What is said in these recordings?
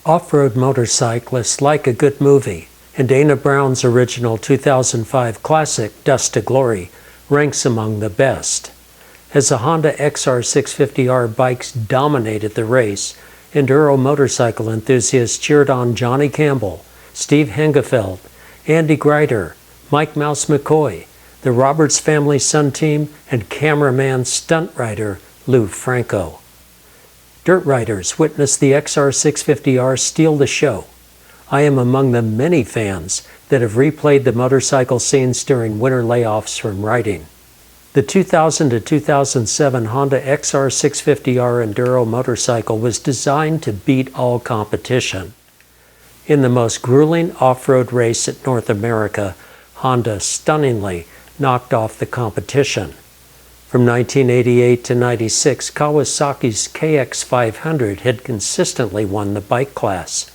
Off-road motorcyclists like a good movie, and Dana Brown's original 2005 classic, Dust to Glory, ranks among the best. As the Honda XR650R bikes dominated the race, enduro motorcycle enthusiasts cheered on Johnny Campbell, Steve Hengefeld, Andy Greider, Mike Mouse McCoy, the Roberts Family Sun Team, and cameraman stunt rider Lou Franco. Dirt riders witnessed the XR650R steal the show. I am among the many fans that have replayed the motorcycle scenes during winter layoffs from riding. The 2000 to 2007 Honda XR650R Enduro motorcycle was designed to beat all competition. In the most grueling off-road race in North America, Honda stunningly knocked off the competition. From 1988 to 96, Kawasaki's KX500 had consistently won the bike class.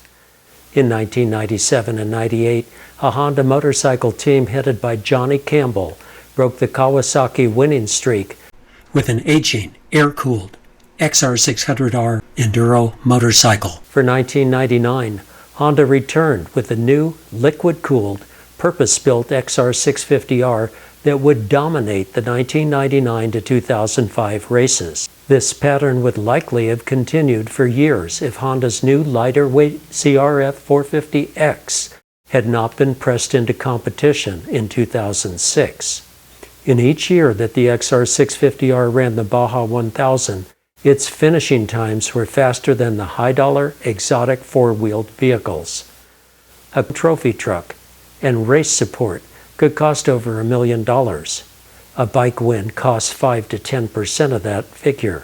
In 1997 and 98, a Honda motorcycle team headed by Johnny Campbell broke the Kawasaki winning streak with an aging, air-cooled XR600R Enduro motorcycle. For 1999, Honda returned with a new, liquid-cooled, purpose-built XR650R that would dominate the 1999 to 2005 races. This pattern would likely have continued for years if Honda's new lighter-weight CRF450X had not been pressed into competition in 2006. In each year that the XR650R ran the Baja 1000, its finishing times were faster than the high-dollar, exotic four-wheeled vehicles. A trophy truck and race support could cost over $1 million. A bike win costs 5 to 10% of that figure.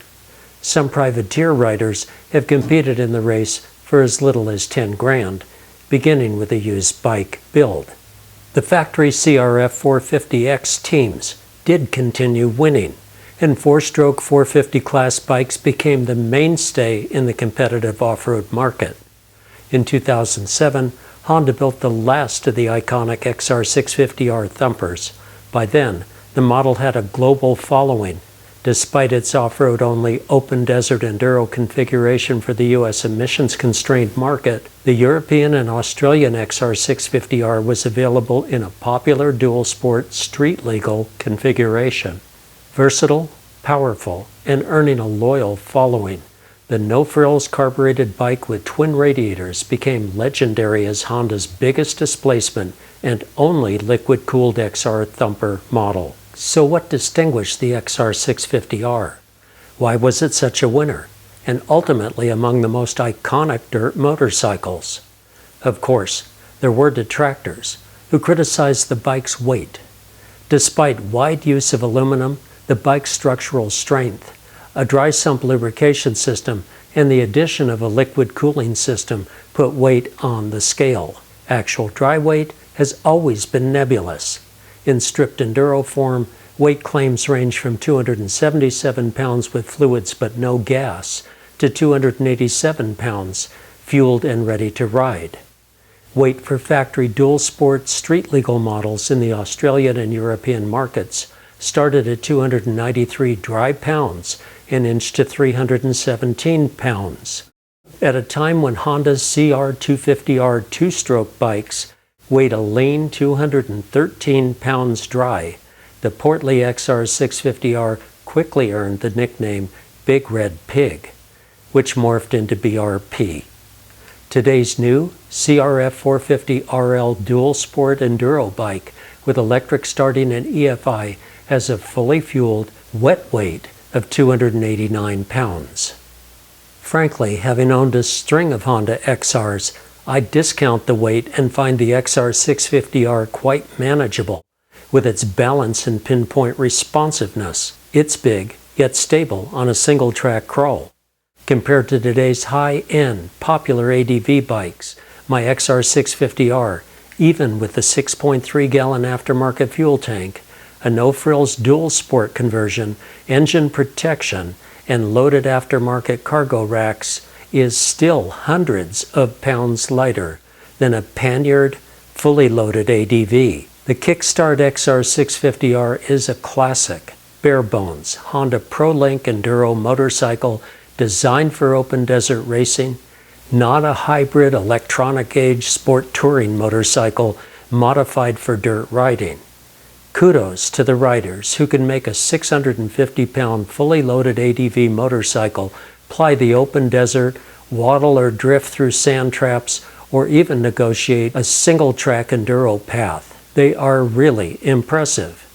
Some privateer riders have competed in the race for as little as 10 grand, beginning with a used bike build. The factory CRF450X teams did continue winning, and four-stroke 450 class bikes became the mainstay in the competitive off-road market. In 2007, Honda built the last of the iconic XR650R thumpers. By then, the model had a global following. Despite its off-road-only open desert enduro configuration for the U.S. emissions-constrained market, the European and Australian XR650R was available in a popular dual-sport street-legal configuration. Versatile, powerful, and earning a loyal following, the no-frills carbureted bike with twin radiators became legendary as Honda's biggest displacement and only liquid-cooled XR thumper model. So what distinguished the XR650R? Why was it such a winner, and ultimately among the most iconic dirt motorcycles? Of course, there were detractors who criticized the bike's weight. Despite wide use of aluminum, the bike's structural strength, a dry sump lubrication system, and the addition of a liquid cooling system put weight on the scale. Actual dry weight has always been nebulous. In stripped enduro form, weight claims range from 277 pounds with fluids but no gas to 287 pounds, fueled and ready to ride. Weight for factory dual-sport street-legal models in the Australian and European markets started at 293 dry pounds and inched to 317 pounds. At a time when Honda's CR250R two-stroke bikes weighed a lean 213 pounds dry, the portly XR650R quickly earned the nickname Big Red Pig, which morphed into BRP. Today's new CRF450RL dual sport enduro bike with electric starting and EFI has a fully fueled wet weight of 289 pounds. Frankly, having owned a string of Honda XRs, I discount the weight and find the XR650R quite manageable with its balance and pinpoint responsiveness. It's big, yet stable on a single-track crawl. Compared to today's high-end, popular ADV bikes, my XR650R, even with the 6.3-gallon aftermarket fuel tank, a no-frills dual sport conversion, engine protection, and loaded aftermarket cargo racks, is still hundreds of pounds lighter than a panniered, fully loaded ADV. The Kickstart XR650R is a classic, bare-bones Honda ProLink Enduro motorcycle designed for open desert racing, not a hybrid electronic-age sport touring motorcycle modified for dirt riding. Kudos to the riders who can make a 650-pound fully loaded ADV motorcycle ply the open desert, waddle or drift through sand traps, or even negotiate a single-track enduro path. They are really impressive,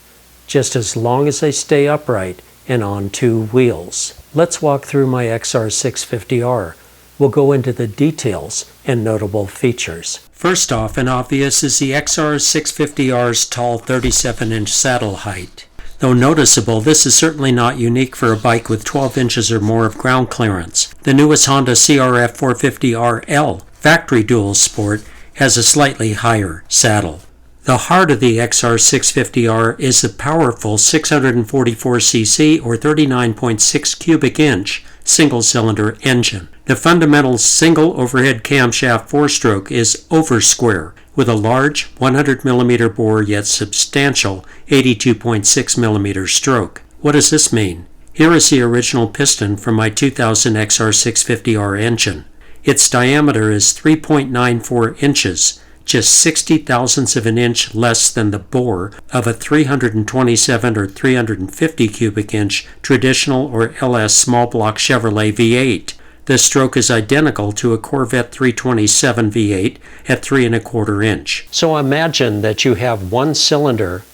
just as long as they stay upright and on two wheels. Let's walk through my XR650R. We'll go into the details and notable features. First off, and obvious, is the XR650R's tall 37-inch saddle height. Though noticeable, this is certainly not unique for a bike with 12 inches or more of ground clearance. The newest Honda XR450RL factory dual sport has a slightly higher saddle. The heart of the XR650R is the powerful 644cc or 39.6 cubic inch single-cylinder engine. The fundamental single overhead camshaft four-stroke is over-square with a large 100mm bore yet substantial 82.6mm stroke. What does this mean? Here is the original piston from my 2000 XR650R engine. Its diameter is 3.94 inches, just 60 thousandths of an inch less than the bore of a 327 or 350 cubic inch traditional or LS small block Chevrolet V8. The stroke is identical to a Corvette 327 V8 at 3¼ inch. So imagine that you have one cylinder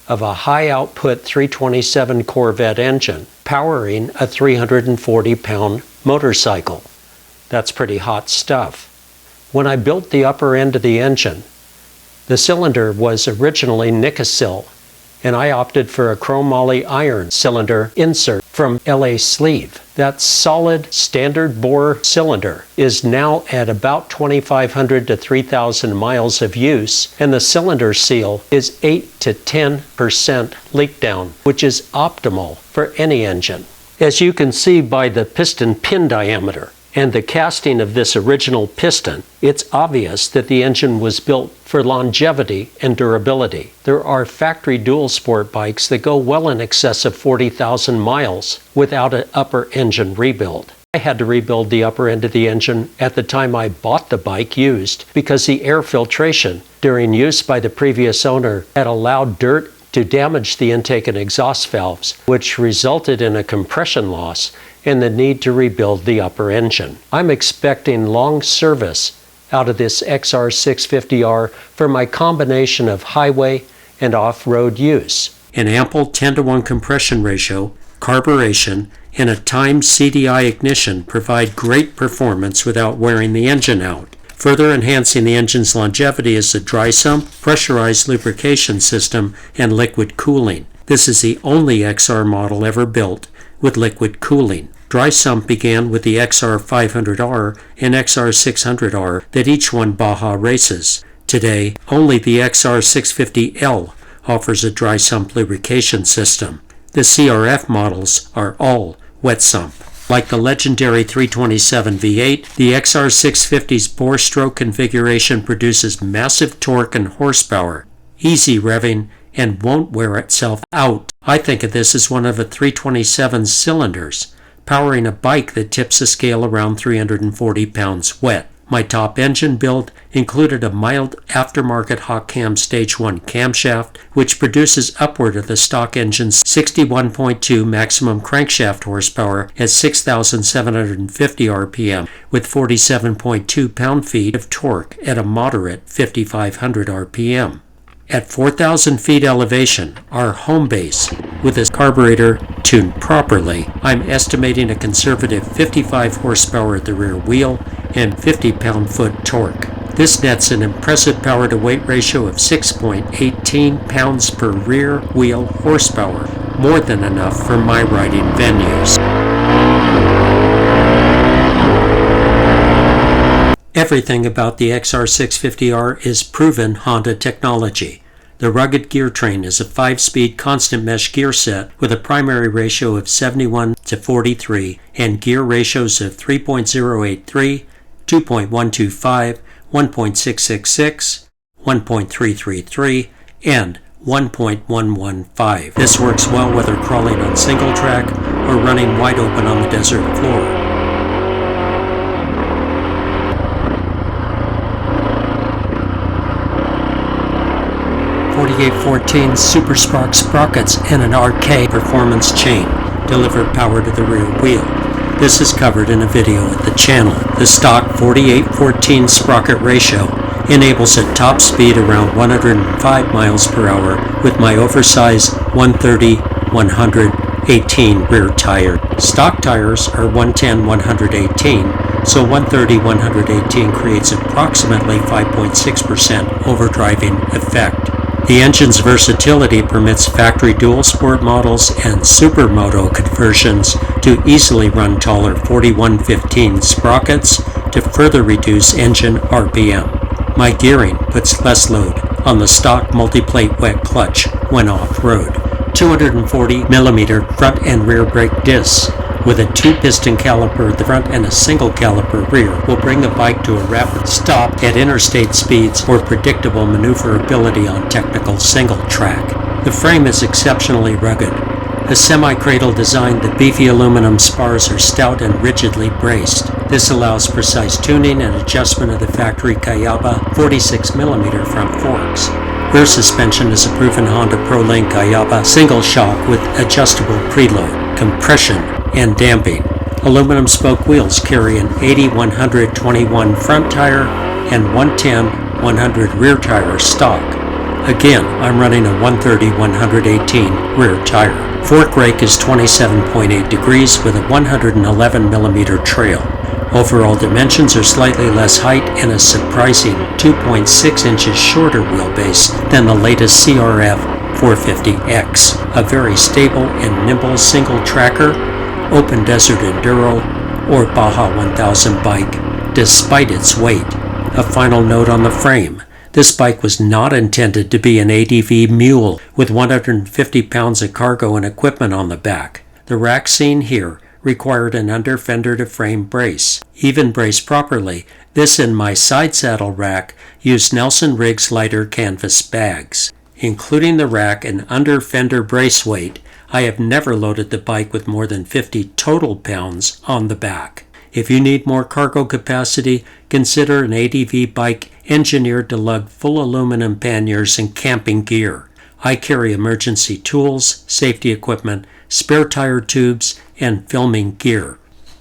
of a high output 327 Corvette engine powering a 340-pound motorcycle. That's pretty hot stuff. When I built the upper end of the engine, the cylinder was originally Nicosil, and I opted for a chromoly iron cylinder insert from LA Sleeve. That solid standard bore cylinder is now at about 2,500 to 3,000 miles of use, and the cylinder seal is 8 to 10% leak down, which is optimal for any engine. As you can see by the piston pin diameter and the casting of this original piston, it's obvious that the engine was built for longevity and durability. There are factory dual sport bikes that go well in excess of 40,000 miles without an upper engine rebuild. I had to rebuild the upper end of the engine at the time I bought the bike used because the air filtration during use by the previous owner had allowed dirt to damage the intake and exhaust valves, which resulted in a compression loss and the need to rebuild the upper engine. I'm expecting long service out of this XR650R for my combination of highway and off-road use. An ample 10-to-1 compression ratio, carburation, and a timed CDI ignition provide great performance without wearing the engine out. Further enhancing the engine's longevity is the dry sump, pressurized lubrication system, and liquid cooling. This is the only XR model ever built with liquid cooling. Dry sump began with the XR500R and XR600R that each won Baja races. Today, only the XR650L offers a dry sump lubrication system. The CRF models are all wet sump. Like the legendary 327 V8, the XR650's bore stroke configuration produces massive torque and horsepower, easy revving, and won't wear itself out. I think of this as one of a 327 cylinders, powering a bike that tips a scale around 340 pounds wet. My top engine build included a mild aftermarket hot cam Stage 1 camshaft, which produces upward of the stock engine's 61.2 maximum crankshaft horsepower at 6,750 RPM, with 47.2 pound-feet of torque at a moderate 5,500 RPM. At 4,000 feet elevation, our home base, with a carburetor tuned properly, I'm estimating a conservative 55 horsepower at the rear wheel and 50 pound-foot torque. This nets an impressive power-to-weight ratio of 6.18 pounds per rear wheel horsepower, more than enough for my riding venues. Everything about the XR650R is proven Honda technology. The rugged gear train is a 5-speed constant mesh gear set with a primary ratio of 71:43 and gear ratios of 3.083, 2.125, 1.666, 1.333, and 1.115. This works well whether crawling on single track or running wide open on the desert floor. 4814 Super Spark sprockets and an RK performance chain deliver power to the rear wheel. This is covered in a video at the channel. The stock 4814 sprocket ratio enables a top speed around 105 miles per hour with my oversized 130-118 rear tire. Stock tires are 110-118, so 130-118 creates approximately 5.6% overdriving effect. The engine's versatility permits factory dual sport models and supermoto conversions to easily run taller 4115 sprockets to further reduce engine RPM. My gearing puts less load on the stock multi-plate wet clutch when off-road. 240mm front and rear brake discs with a 2-piston caliper at the front and a single caliper rear will bring the bike to a rapid stop at interstate speeds for predictable maneuverability on technical single track. The frame is exceptionally rugged. A semi-cradle design, the beefy aluminum spars are stout and rigidly braced. This allows precise tuning and adjustment of the factory Cayaba 46mm front forks. Rear suspension is a proven Honda ProLink Cayaba single shock with adjustable preload, compression, and damping. Aluminum spoke wheels carry an 80-121 front tire and 110-100 rear tire stock. Again, I'm running a 130-118 rear tire. Fork rake is 27.8 degrees with a 111mm trail. Overall dimensions are slightly less height and a surprising 2.6 inches shorter wheelbase than the latest CRF 450X. A very stable and nimble single tracker, open desert enduro, or Baja 1000 bike, despite its weight. A final note on the frame. This bike was not intended to be an ADV mule with 150 pounds of cargo and equipment on the back. The rack seen here required an under fender to frame brace. Even braced properly, this and my side saddle rack used Nelson Riggs lighter canvas bags. Including the rack and under fender brace weight, I have never loaded the bike with more than 50 total pounds on the back. If you need more cargo capacity, consider an ADV bike engineered to lug full aluminum panniers and camping gear. I carry emergency tools, safety equipment, spare tire tubes, and filming gear.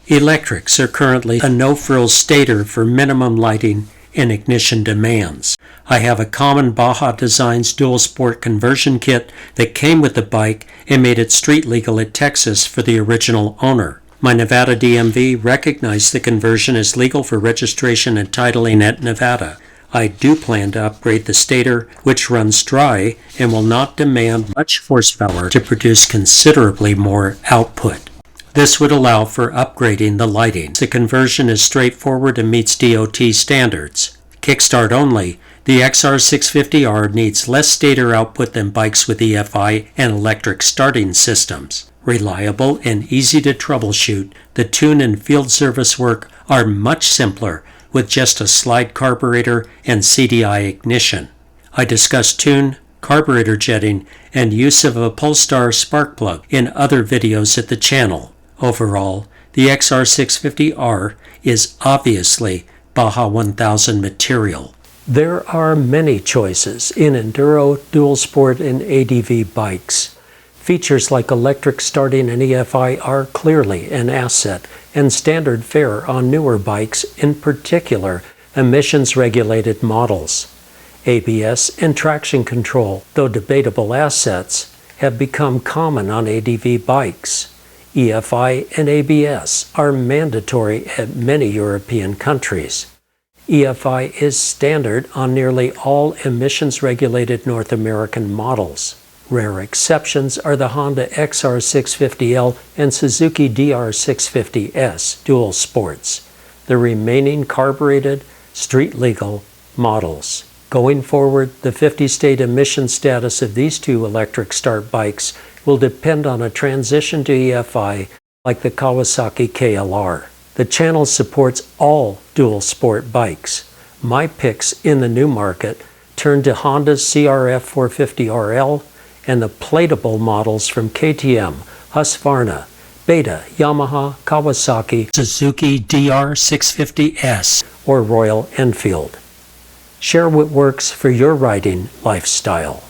Electrics are currently a no-frills stator for minimum lighting and ignition demands. I have a common Baja Designs dual sport conversion kit that came with the bike and made it street legal at Texas for the original owner. My Nevada DMV recognized the conversion as legal for registration and titling at Nevada. I do plan to upgrade the stator, which runs dry and will not demand much horsepower to produce considerably more output. This would allow for upgrading the lighting. The conversion is straightforward and meets DOT standards. Kickstart only, the XR650R needs less stator output than bikes with EFI and electric starting systems. Reliable and easy to troubleshoot, the tune and field service work are much simpler with just a slide carburetor and CDI ignition. I discuss tune, carburetor jetting, and use of a Polestar spark plug in other videos at the channel. Overall, the XR650R is obviously Baja 1000 material. There are many choices in enduro, dual sport, and ADV bikes. Features like electric starting and EFI are clearly an asset and standard fare on newer bikes, in particular emissions-regulated models. ABS and traction control, though debatable assets, have become common on ADV bikes. EFI and ABS are mandatory at many European countries. EFI is standard on nearly all emissions-regulated North American models. Rare exceptions are the Honda XR650L and Suzuki DR650S dual sports, the remaining carbureted, street-legal models. Going forward, the 50-state emission status of these two electric start bikes will depend on a transition to EFI like the Kawasaki KLR. The channel supports all dual sport bikes. My picks in the new market turn to Honda's CRF 450RL and the platable models from KTM, Husqvarna, Beta, Yamaha, Kawasaki, Suzuki DR650S, or Royal Enfield. Share what works for your riding lifestyle.